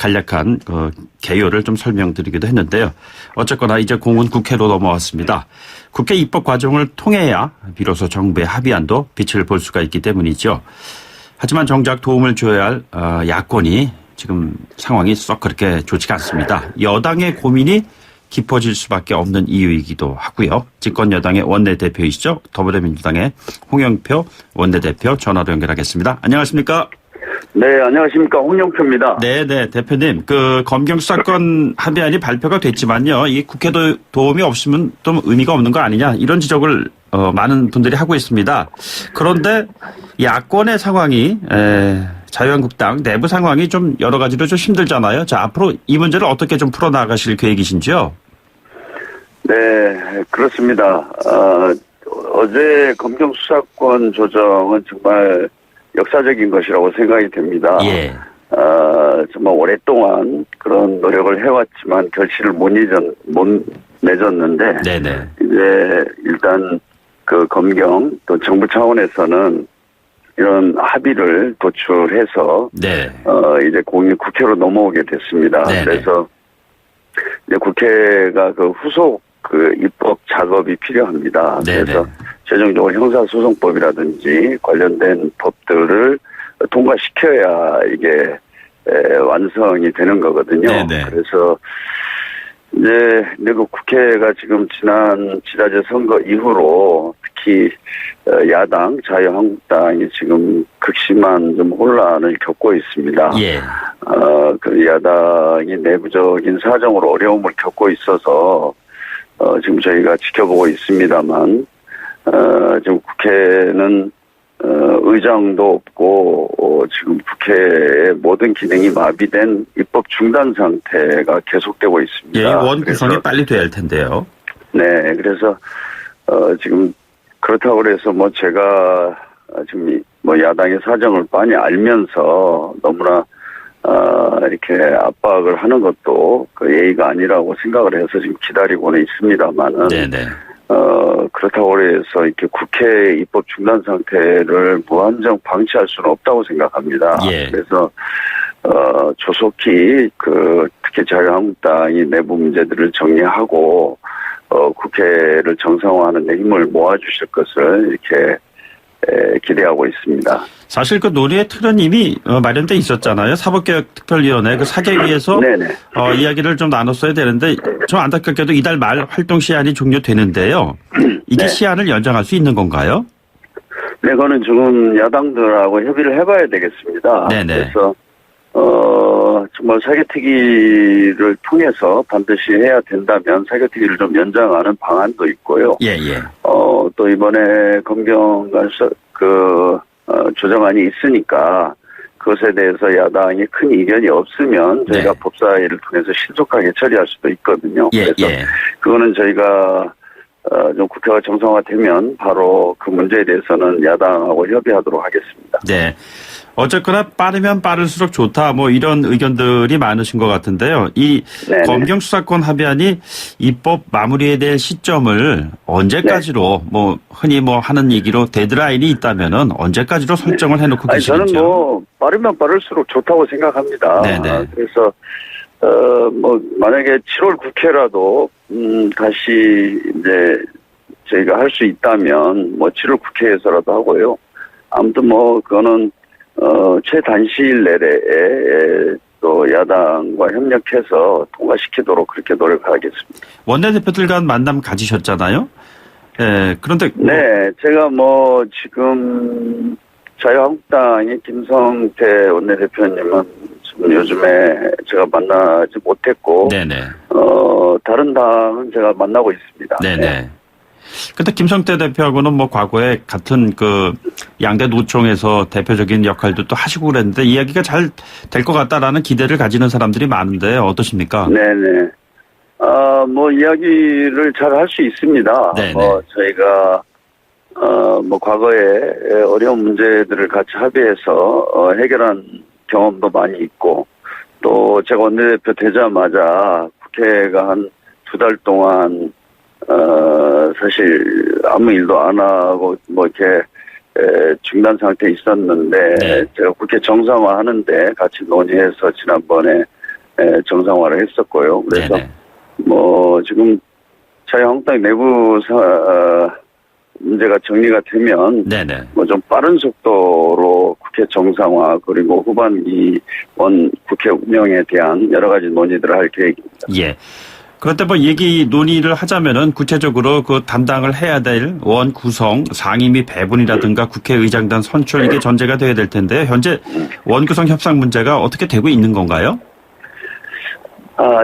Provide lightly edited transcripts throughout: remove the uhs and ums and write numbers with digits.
간략한 개요를 좀 설명드리기도 했는데요. 어쨌거나 이제 공은 국회로 넘어왔습니다. 국회 입법 과정을 통해야 비로소 정부의 합의안도 빛을 볼 수가 있기 때문이죠. 하지만 정작 도움을 줘야 할 야권이 지금 상황이 썩 그렇게 좋지가 않습니다. 여당의 고민이 깊어질 수밖에 없는 이유이기도 하고요. 집권 여당의 원내대표이시죠. 더불어민주당의 홍영표 원내대표 전화로 연결하겠습니다. 안녕하십니까? 네, 안녕하십니까. 홍영표입니다. 네네, 대표님. 검경 수사권 합의안이 발표가 됐지만요. 이 국회도 도움이 없으면 좀 의미가 없는 거 아니냐. 이런 지적을 많은 분들이 하고 있습니다. 그런데 야권의 상황이 자유한국당 내부 상황이 좀 여러 가지로 좀 힘들잖아요. 자, 앞으로 이 문제를 어떻게 좀 풀어나가실 계획이신지요? 네, 그렇습니다. 어제 검경 수사권 조정은 정말 역사적인 것이라고 생각이 됩니다. 예. 정말 오랫동안 그런 노력을 해왔지만 결실을 못 맺었는데, 네네. 이제 일단 그 검경 또 정부 차원에서는 이런 합의를 도출해서, 네. 이제 공이 국회로 넘어오게 됐습니다. 네네. 그래서 이제 국회가 그 후속 입법 작업이 필요합니다. 네네. 그래서 최종적으로 형사소송법이라든지 관련된 법들을 통과시켜야 이게 완성이 되는 거거든요. 네네. 그래서 이제 내국 국회가 지금 지난 지자체 선거 이후로 특히 야당 자유한국당이 지금 극심한 좀 혼란을 겪고 있습니다. 예. 그 야당이 내부적인 사정으로 어려움을 겪고 있어서 지금 저희가 지켜보고 있습니다만 지금 국회는 의장도 없고 지금 국회의 모든 기능이 마비된 입법 중단 상태가 계속되고 있습니다. 예, 원 구성이 빨리 돼야 할 텐데요. 네, 그래서 지금 그렇다고 해서 뭐 제가 지금 뭐 야당의 사정을 많이 알면서 너무나 이렇게 압박을 하는 것도 그 예의가 아니라고 생각을 해서 지금 기다리고는 있습니다만은. 네네. 그렇다고 해서 이렇게 국회 입법 중단 상태를 무한정 방치할 수는 없다고 생각합니다. 예. 그래서, 조속히 특히 자유한국당이 내부 문제들을 정리하고, 국회를 정상화하는 데 힘을 모아주실 것을 이렇게 기대하고 있습니다. 사실 그 논의의 틀은 이미 마련돼 있었잖아요. 사법개혁특별위원회 그 사개위에서 이야기를 좀 나눴어야 되는데 좀 안타깝게도 이달 말 활동 시한이 종료되는데요. 이게 시한을 연장할 수 있는 건가요? 네, 그거는 지금 야당들하고 협의를 해봐야 되겠습니다. 네네. 그래서 정말 사개특위를 통해서 반드시 해야 된다면 사개특위를 좀 연장하는 방안도 있고요. 예예. 또 이번에 검경 조정안이 있으니까 그것에 대해서 야당이 큰 이견이 없으면 저희가 법사위를 통해서 신속하게 처리할 수도 있거든요. 그래서 그거는 저희가 좀 국회가 정상화되면 바로 그 문제에 대해서는 야당하고 협의하도록 하겠습니다. 네. 어쨌거나 빠르면 빠를수록 좋다. 뭐 이런 의견들이 많으신 것 같은데요. 이 검경 수사권 합의안이 입법 마무리에 대한 시점을 언제까지로 뭐 흔히 뭐 하는 얘기로 데드라인이 있다면은 언제까지로 설정을 해놓고 계시는지요? 저는 뭐 빠르면 빠를수록 좋다고 생각합니다. 네네. 그래서 뭐 만약에 7월 국회라도 다시 이제 저희가 할 수 있다면 뭐 7월 국회에서라도 하고요. 아무튼 뭐 그거는 최단시일 내에 또 야당과 협력해서 통과시키도록 그렇게 노력하겠습니다. 원내대표들 간 만남 가지셨잖아요. 예, 그런데 네, 제가 뭐 지금 자유한국당의 김성태 원내대표님은 지금 요즘에 제가 만나지 못했고, 다른 당은 제가 만나고 있습니다. 네네. 근데 김성태 대표하고는 뭐 과거에 같은 양대 노총에서 대표적인 역할도 또 하시고 그랬는데 이야기가 잘 될 것 같다라는 기대를 가지는 사람들이 많은데 어떠십니까? 네네. 뭐 이야기를 잘 할 수 있습니다. 저희가 뭐 과거에 어려운 문제들을 같이 합의해서 해결한 경험도 많이 있고 또 제가 원내대표 되자마자 국회가 한 2달 동안 사실 아무 일도 안 하고 뭐 이렇게 중단 상태에 있었는데 제가 국회 정상화하는데 같이 논의해서 지난번에 정상화를 했었고요. 그래서 네네. 뭐 지금 자유한국당 내부 문제가 정리가 되면 네네. 뭐 좀 빠른 속도로 국회 정상화 그리고 후반기 국회 운영에 대한 여러 가지 논의들을 할 계획입니다. 예. 그런데 뭐 얘기 논의를 하자면은 구체적으로 그 담당을 해야 될 원 구성, 상임 및 배분이라든가 국회의장단 선출 이게 전제가 돼야 될 텐데 현재 원 구성 협상 문제가 어떻게 되고 있는 건가요?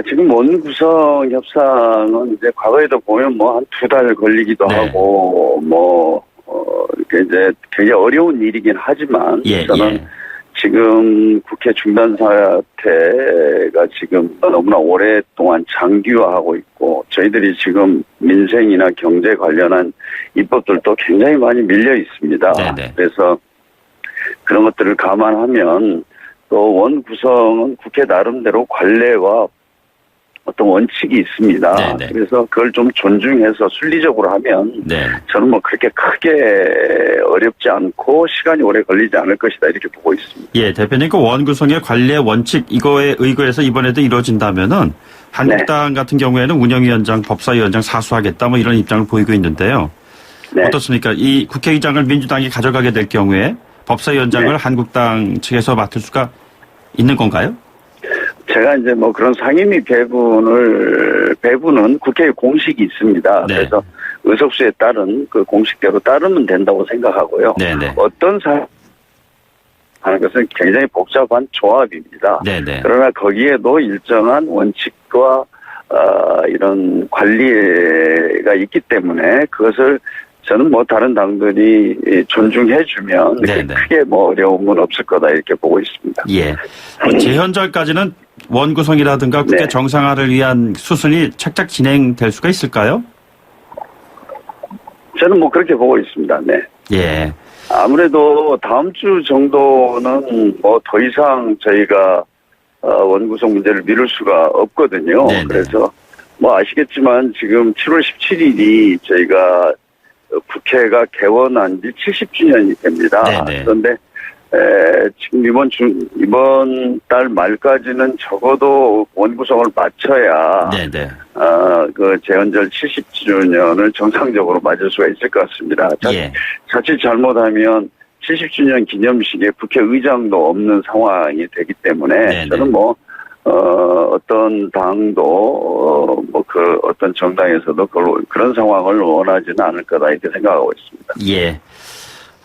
지금 원 구성 협상은 이제 과거에도 보면 뭐 한 2달 걸리기도 네. 하고 이렇게 이제 굉장히 어려운 일이긴 하지만 저는 지금 국회 중단 사태가 지금 너무나 오랫동안 장기화하고 있고 저희들이 지금 민생이나 경제 관련한 입법들도 굉장히 많이 밀려 있습니다. 네네. 그래서 그런 것들을 감안하면 또 원 구성은 국회 나름대로 관례와 어떤 원칙이 있습니다. 네네. 그래서 그걸 좀 존중해서 순리적으로 하면 네. 저는 뭐 그렇게 크게 어렵지 않고 시간이 오래 걸리지 않을 것이다 이렇게 보고 있습니다. 예, 대표님 그 원 구성의 관례 원칙 이거에 의거해서 이번에도 이루어진다면은 한국당 같은 경우에는 운영위원장, 법사위원장 사수하겠다 뭐 이런 입장을 보이고 있는데요. 네. 어떻습니까? 이 국회의장을 민주당이 가져가게 될 경우에 법사위원장을 한국당 측에서 맡을 수가 있는 건가요? 제가 이제 뭐 그런 상임위 배분은 국회의 공식이 있습니다. 네. 그래서 의석수에 따른 그 공식대로 따르면 된다고 생각하고요. 네네. 어떤 하는 것은 굉장히 복잡한 조합입니다. 네네. 그러나 거기에도 일정한 원칙과 이런 관리가 있기 때문에 그것을 저는 뭐 다른 당들이 존중해주면 크게 뭐 어려움은 없을 거다 이렇게 보고 있습니다. 예. 재헌절까지는 원 구성이라든가 국회 정상화를 위한 수순이 착착 진행될 수가 있을까요? 저는 뭐 그렇게 보고 있습니다. 네. 예. 아무래도 다음 주 정도는 뭐 더 이상 저희가 원구성 문제를 미룰 수가 없거든요. 네네. 그래서 뭐 아시겠지만 지금 7월 17일이 저희가 국회가 개원한 지 70주년이 됩니다. 네네. 그런데 지금 이번 달 말까지는 적어도 원구성을 마쳐야 네네. 그 재헌절 70주년을 정상적으로 맞을 수가 있을 것 같습니다. 예. 자칫 잘못하면 70주년 기념식에 국회의장도 없는 상황이 되기 때문에 네네. 저는 뭐 어떤 당도 어떤 정당에서도 그런 상황을 원하지는 않을 거다 이렇게 생각하고 있습니다. 예.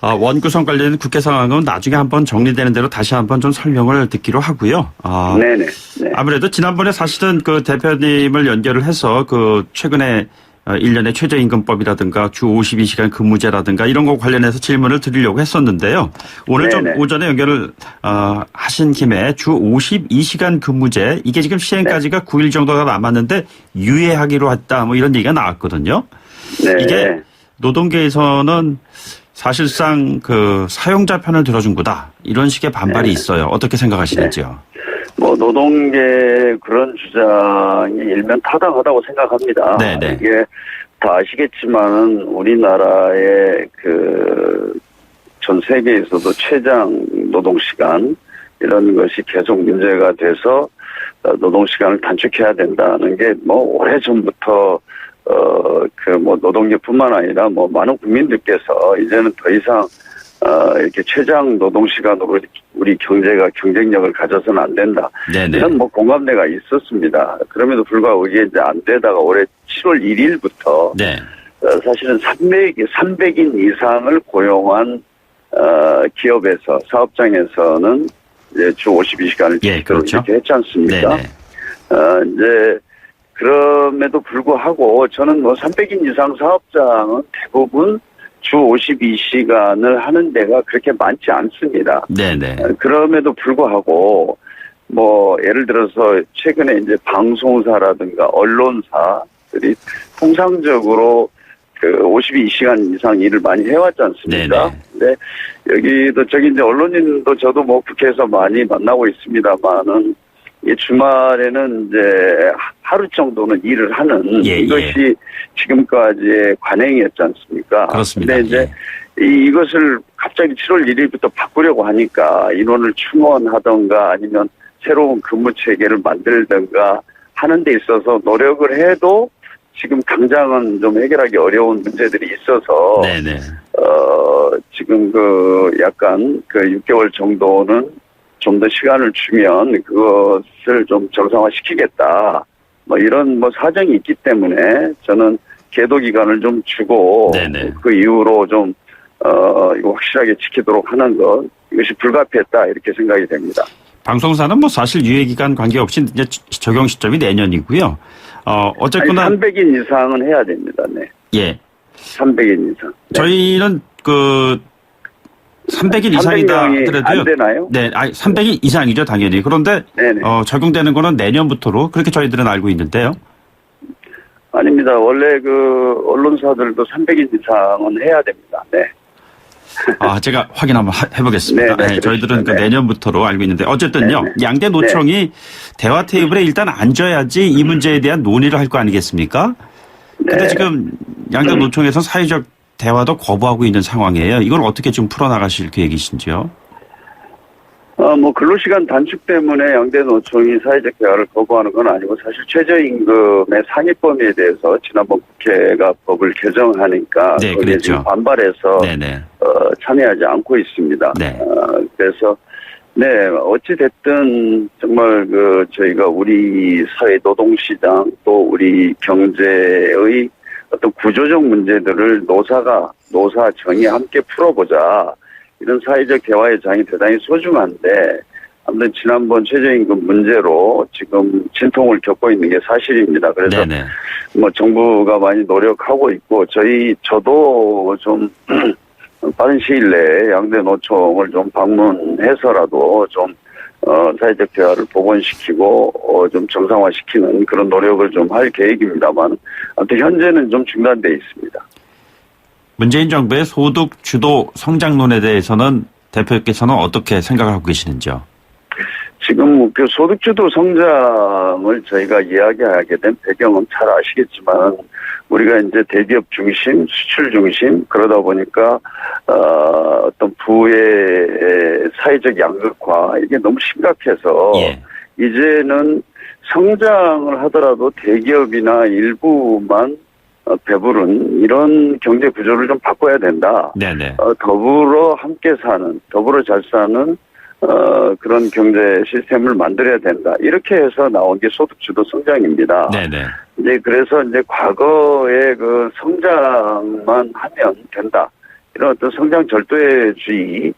원 구성 관련된 국회 상황은 나중에 한번 정리되는 대로 다시 한번 좀 설명을 듣기로 하고요. 네네. 네. 아무래도 지난번에 사실은 그 대표님을 연결을 해서 그 최근에 1년의 최저임금법이라든가 주 52시간 근무제라든가 이런 거 관련해서 질문을 드리려고 했었는데요. 오늘 좀 오전에 연결을 하신 김에 주 52시간 근무제 이게 지금 시행까지가 9일 정도가 남았는데 유예하기로 했다 뭐 이런 얘기가 나왔거든요. 네. 이게 노동계에서는 사실상 그 사용자 편을 들어준 거다 이런 식의 반발이 있어요. 어떻게 생각하시는지요? 뭐 노동계 그런 주장이 일면 타당하다고 생각합니다. 네네. 이게 다 아시겠지만은 우리나라의 전 세계에서도 최장 노동시간 이런 것이 계속 문제가 돼서 노동시간을 단축해야 된다는 게 뭐 오래전부터 노동계뿐만 아니라 뭐 많은 국민들께서 이제는 더 이상 이렇게 최장 노동시간으로 우리 경제가 경쟁력을 가져서는 안 된다. 네네. 이런 뭐 공감대가 있었습니다. 그럼에도 불구하고 이게 이제 안 되다가 올해 7월 1일부터 네. 사실은 300인 이상을 고용한 기업에서 사업장에서는 이제 주 52시간을 그렇죠. 이렇게 했지 않습니까? 네네. 이제 그럼에도 불구하고 저는 뭐 300인 이상 사업장은 대부분 주 52시간을 하는 데가 그렇게 많지 않습니다. 네네. 그럼에도 불구하고 뭐 예를 들어서 최근에 이제 방송사라든가 언론사들이 통상적으로 52시간 이상 일을 많이 해왔지 않습니까? 네네. 근데 저기 이제 언론인도 저도 뭐 국회에서 많이 만나고 있습니다만은 이 주말에는 이제 하루 정도는 일을 하는 이것이 지금까지의 관행이었지 않습니까? 그렇습니다. 근데 이제 이것을 갑자기 7월 1일부터 바꾸려고 하니까 인원을 충원하던가 아니면 새로운 근무 체계를 만들든가 하는 데 있어서 노력을 해도 지금 당장은 좀 해결하기 어려운 문제들이 있어서 네네. 지금 약간 6개월 정도는 좀 더 시간을 주면 그것을 좀 정상화시키겠다. 이런 사정이 있기 때문에 저는 계도 기간을 좀 주고 네네. 그 이후로 좀 이거 확실하게 지키도록 하는 것, 이것이 불가피했다 이렇게 생각이 됩니다. 방송사는 사실 유예기간 관계없이 이제 적용 시점이 내년이고요. 어쨌거나 300인 이상은 해야 됩니다. 네. 예. 300인 이상. 네. 저희는 300일 이상이다 300명이 하더라도요. 안 되나요? 네, 300일 이상이죠, 당연히. 그런데 네네. 적용되는 거는 내년부터로 그렇게 저희들은 알고 있는데요. 아닙니다. 원래 언론사들도 300인 이상은 해야 됩니다. 네. 제가 확인 한번 해보겠습니다. 네, 저희들은 네. 내년부터로 알고 있는데 어쨌든요. 네. 양대 노총이 대화 테이블에 일단 앉아야지 이 문제에 대한 논의를 할 거 아니겠습니까? 근데 네. 지금 양대 노총에서 사회적 대화도 거부하고 있는 상황이에요. 이걸 어떻게 좀 풀어나가실 계획이신지요? 근로시간 단축 때문에 양대 노총이 사회적 대화를 거부하는 건 아니고 사실 최저임금의 상위 범위에 대해서 지난번 국회가 법을 개정하니까 네, 거기에 그랬죠. 지금 반발해서 네네. 참여하지 않고 있습니다. 네. 그래서 네, 어찌 됐든 정말 저희가 우리 사회 노동시장 또 우리 경제의 어떤 구조적 문제들을 노사정이 함께 풀어보자. 이런 사회적 대화의 장이 대단히 소중한데 아무튼 지난번 최저임금 문제로 지금 진통을 겪고 있는 게 사실입니다. 그래서 네네. 정부가 많이 노력하고 있고 저도 좀 빠른 시일 내에 양대 노총을 좀 방문해서라도 좀 사회적 대화를 복원시키고 좀 정상화시키는 그런 노력을 좀 할 계획입니다만 아무튼 현재는 좀 중단돼 있습니다. 문재인 정부의 소득 주도 성장론에 대해서는 대표께서는 어떻게 생각을 하고 계시는지요? 지금 소득주도 성장을 저희가 이야기하게 된 배경은 잘 아시겠지만 우리가 이제 대기업 중심, 수출 중심 그러다 보니까 어떤 부의 사회적 양극화 이게 너무 심각해서 예. 이제는 성장을 하더라도 대기업이나 일부만 배부른 이런 경제 구조를 좀 바꿔야 된다. 네네. 더불어 함께 사는, 더불어 잘 사는 그런 경제 시스템을 만들어야 된다. 이렇게 해서 나온 게 소득주도 성장입니다. 네네. 이제 그래서 이제 과거에 성장만 하면 된다. 이런 어떤 성장 절대주의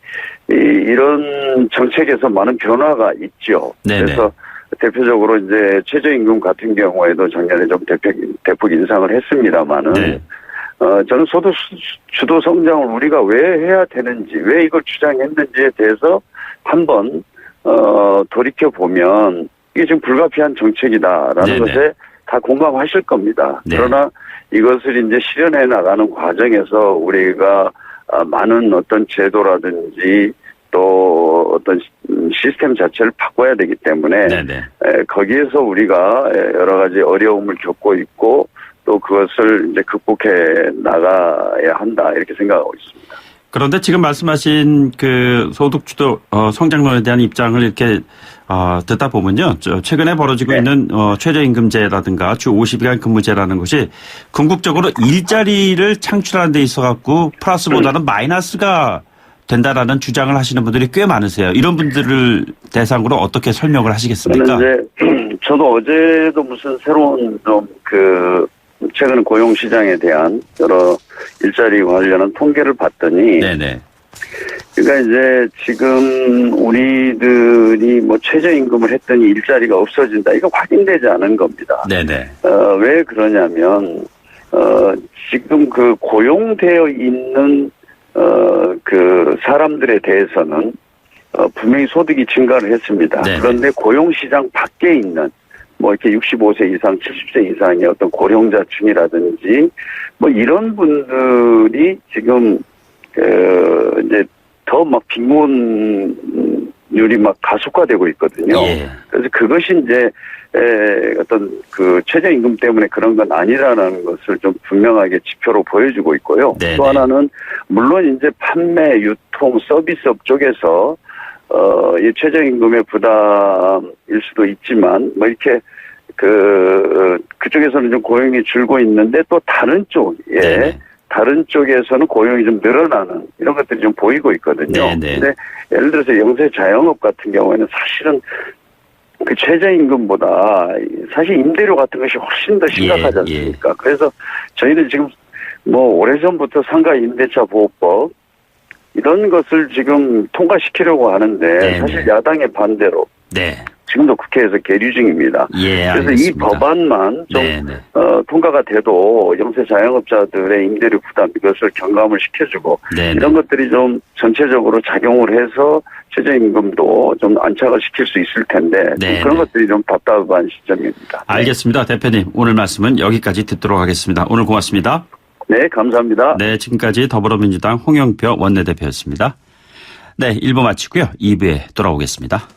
이런 정책에서 많은 변화가 있죠. 네네. 그래서 대표적으로 이제 최저임금 같은 경우에도 작년에 좀 대폭 인상을 했습니다만은 네. 저는 소득 주도 성장을 우리가 왜 해야 되는지, 왜 이걸 주장했는지에 대해서 한번 돌이켜 보면 이게 지금 불가피한 정책이다라는 네네. 것에 다 공감하실 겁니다. 네. 그러나 이것을 이제 실현해 나가는 과정에서 우리가 많은 어떤 제도라든지 또 어떤 시스템 자체를 바꿔야 되기 때문에 네네. 거기에서 우리가 여러 가지 어려움을 겪고 있고 또 그것을 이제 극복해 나가야 한다 이렇게 생각하고 있습니다. 그런데 지금 말씀하신 소득주도 성장론에 대한 입장을 이렇게 듣다 보면요. 최근에 벌어지고 네. 있는 최저임금제라든가 주 50시간 근무제라는 것이 궁극적으로 일자리를 창출하는 데 있어 갖고 플러스보다는 마이너스가 된다라는 주장을 하시는 분들이 꽤 많으세요. 이런 분들을 대상으로 어떻게 설명을 하시겠습니까? 저도 어제도 무슨 새로운 최근 고용시장에 대한 여러 일자리 관련한 통계를 봤더니 네네. 그러니까 이제 지금 우리들이 최저임금을 했더니 일자리가 없어진다. 이거 확인되지 않은 겁니다. 네네. 왜 그러냐면 지금 고용되어 있는 사람들에 대해서는 분명히 소득이 증가를 했습니다. 네네. 그런데 고용시장 밖에 있는 이렇게 65세 이상, 70세 이상의 어떤 고령자층이라든지 이런 분들이 지금 이제 더 빈곤율이 가속화되고 있거든요. 예. 그래서 그것이 이제 어떤 최저임금 때문에 그런 건 아니라는 것을 좀 분명하게 지표로 보여주고 있고요. 네네. 또 하나는 물론 이제 판매, 유통, 서비스업 쪽에서 이 최저임금의 부담일 수도 있지만, 뭐, 이렇게, 그쪽에서는 좀 고용이 줄고 있는데 또 다른 쪽에, 네네. 다른 쪽에서는 고용이 좀 늘어나는 이런 것들이 좀 보이고 있거든요. 네네. 근데 예를 들어서 영세 자영업 같은 경우에는 사실은 그 최저임금보다 사실 임대료 같은 것이 훨씬 더 심각하지 않습니까? 그래서 저희는 지금 뭐 오래전부터 상가 임대차 보호법 이런 것을 지금 통과시키려고 하는데 네네. 사실 야당의 반대로 네. 지금도 국회에서 계류 중입니다. 예, 그래서 알겠습니다. 이 법안만 좀 네네. 통과가 돼도 영세 자영업자들의 임대료 부담 이것을 경감을 시켜주고 네네. 이런 것들이 좀 전체적으로 작용을 해서 최저임금도 좀 안착을 시킬 수 있을 텐데 좀 네네. 그런 것들이 좀 답답한 시점입니다. 알겠습니다. 대표님, 오늘 말씀은 여기까지 듣도록 하겠습니다. 오늘 고맙습니다. 네, 감사합니다. 네, 지금까지 더불어민주당 홍영표 원내대표였습니다. 네, 1부 마치고요. 2부에 돌아오겠습니다.